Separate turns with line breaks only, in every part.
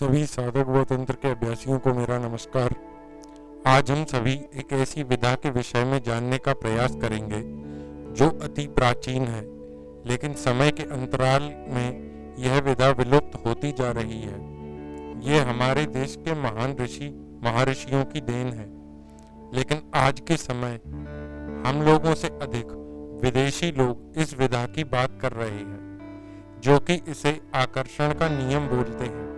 सभी साधक व तंत्र के अभ्यासियों को मेरा नमस्कार। आज हम सभी एक ऐसी विधा के विषय में जानने का प्रयास करेंगे जो अति प्राचीन है, लेकिन समय के अंतराल में यह विधा विलुप्त होती जा रही है। ये हमारे देश के महान ऋषि महर्षियों की देन है, लेकिन आज के समय हम लोगों से अधिक विदेशी लोग इस विधा की बात कर रहे हैं, जो कि इसे आकर्षण का नियम बोलते हैं।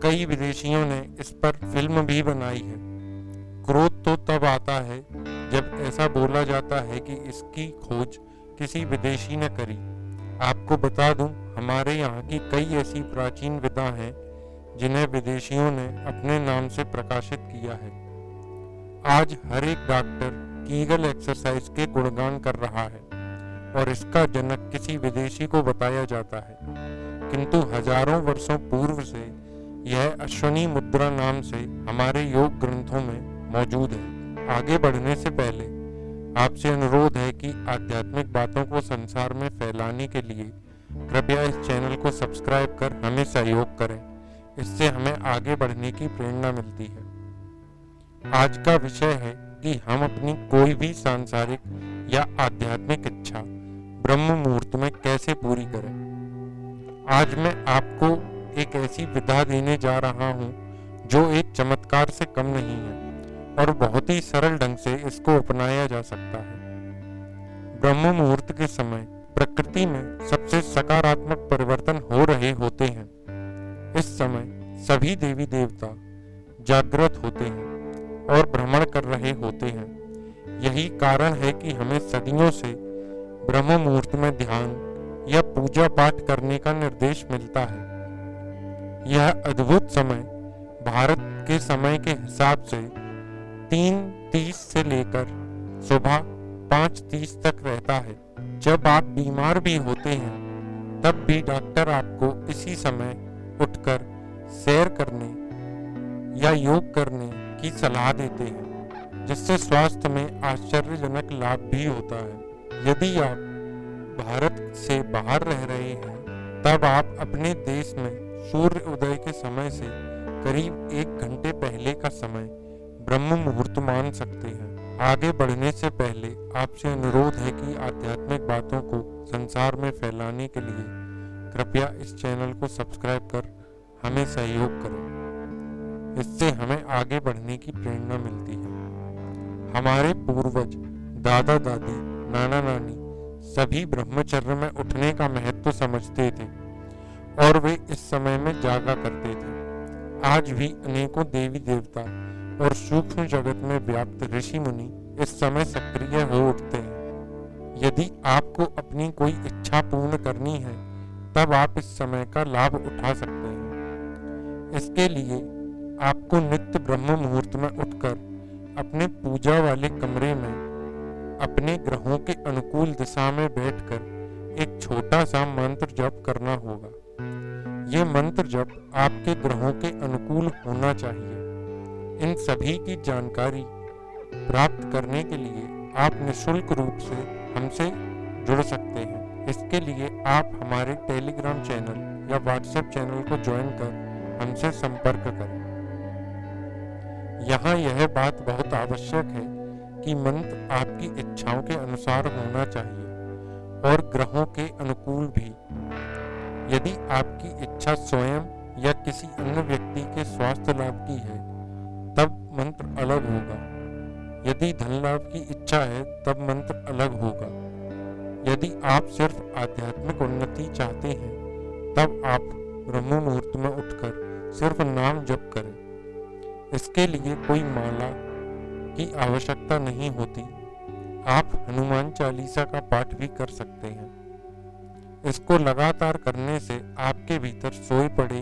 कई विदेशियों ने इस पर फिल्म भी बनाई है। क्रोध तो तब आता है जब ऐसा बोला जाता है कि इसकी खोज किसी विदेशी ने करी। आपको बता दूं, हमारे यहाँ की कई ऐसी प्राचीन विधा हैं जिन्हें विदेशियों ने अपने नाम से प्रकाशित किया है। आज हर एक डॉक्टर कीगल एक्सरसाइज के गुणगान कर रहा है और इसका जनक किसी विदेशी को बताया जाता है, किंतु हजारों वर्षों पूर्व से यह अश्वनी मुद्रा नाम से हमारे योग ग्रंथों में मौजूद है। आगे बढ़ने से पहले आपसे अनुरोध है कि आध्यात्मिक बातों को संसार में फैलाने के लिए कृपया इस चैनल को सब्सक्राइब कर हमें सहयोग करें। इससे हमें आगे बढ़ने की प्रेरणा मिलती है। आज का विषय है कि हम अपनी कोई भी सांसारिक या आध्यात्मिक इच्छा ब्रह्म मुहूर्त में कैसे पूरी करें। आज मैं आपको एक ऐसी विधा देने जा रहा हूं जो एक चमत्कार से कम नहीं है और बहुत ही सरल ढंग से इसको अपनाया जा सकता है। ब्रह्म मुहूर्त के समय प्रकृति में सबसे सकारात्मक परिवर्तन हो रहे होते हैं। इस समय सभी देवी देवता जागृत होते हैं और भ्रमण कर रहे होते हैं। यही कारण है कि हमें सदियों से ब्रह्म मुहूर्त में ध्यान या पूजा पाठ करने का निर्देश मिलता है। यह अद्भुत समय भारत के समय के हिसाब से 3:30 से लेकर सुबह 5:30 तक रहता है। जब आप बीमार भी होते हैं तब भी डॉक्टर आपको इसी समय उठकर सैर करने या योग करने की सलाह देते हैं, जिससे स्वास्थ्य में आश्चर्यजनक लाभ भी होता है। यदि आप भारत से बाहर रह रहे हैं तब आप अपने देश में सूर्य उदय के समय से करीब 1 घंटे पहले का समय ब्रह्म मुहूर्त मान सकते हैं। आगे बढ़ने से पहले आपसे अनुरोध है कि आध्यात्मिक बातों को संसार में फैलाने के लिए कृपया इस चैनल को सब्सक्राइब कर हमें सहयोग करें। इससे हमें आगे बढ़ने की प्रेरणा मिलती है। हमारे पूर्वज, दादा दादी, नाना नानी सभी ब्रह्मचर्य में उठने का महत्व समझते थे और वे इस समय में जागा करते थे। आज भी अनेकों देवी देवता और सूक्ष्म जगत में व्याप्त ऋषि मुनि इस समय सक्रिय हो उठते हैं। यदि आपको अपनी कोई इच्छा पूर्ण करनी है तब आप इस समय का लाभ उठा सकते हैं। इसके लिए आपको नित्य ब्रह्म मुहूर्त में उठकर अपने पूजा वाले कमरे में अपने ग्रहों के अनुकूल दिशा में बैठकर एक छोटा सा मंत्र जप करना होगा। यह मंत्र जप आपके ग्रहों के अनुकूल होना चाहिए। इन सभी की जानकारी प्राप्त करने के लिए आप निःशुल्क रूप से हमसे जुड़ सकते हैं। इसके लिए आप हमारे टेलीग्राम चैनल या व्हाट्सएप चैनल को ज्वाइन कर हमसे संपर्क करें। यहाँ यह बात बहुत आवश्यक है कि मंत्र आपकी इच्छाओं के अनुसार होना चाहिए और ग्रहों के अनुकूल भी। यदि आपकी इच्छा स्वयं या किसी अन्य व्यक्ति के स्वास्थ्य लाभ की है तब मंत्र अलग होगा। यदि धन लाभ की इच्छा है तब मंत्र अलग होगा। यदि आप सिर्फ आध्यात्मिक उन्नति चाहते हैं तब आप ब्रह्म मुहूर्त में उठकर सिर्फ नाम जप करें। इसके लिए कोई माला की आवश्यकता नहीं होती। आप हनुमान चालीसा का पाठ भी कर सकते हैं। इसको लगातार करने से आपके भीतर सोए पड़े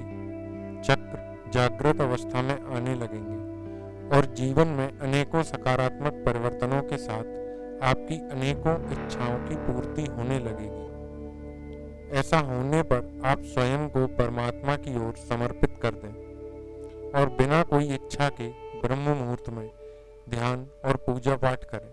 चक्र जागृत अवस्था में आने लगेंगे और जीवन में अनेकों सकारात्मक परिवर्तनों के साथ आपकी अनेकों इच्छाओं की पूर्ति होने लगेगी। ऐसा होने पर आप स्वयं को परमात्मा की ओर समर्पित कर दें और बिना कोई इच्छा के ब्रह्म मुहूर्त में ध्यान और पूजा पाठ करें।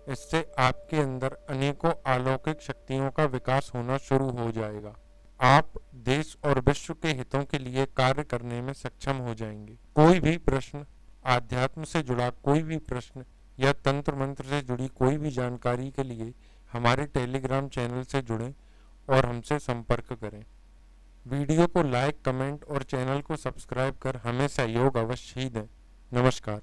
इससे आपके अंदर अनेकों अलौकिक शक्तियों का विकास होना शुरू हो जाएगा। आप देश और विश्व के हितों के लिए कार्य करने में सक्षम हो जाएंगे। कोई भी प्रश्न, आध्यात्म से जुड़ा कोई भी प्रश्न या तंत्र मंत्र से जुड़ी कोई भी जानकारी के लिए हमारे टेलीग्राम चैनल से जुड़ें और हमसे संपर्क करें। वीडियो को लाइक, कमेंट और चैनल को सब्सक्राइब कर हमें सहयोग अवश्य ही दें। नमस्कार।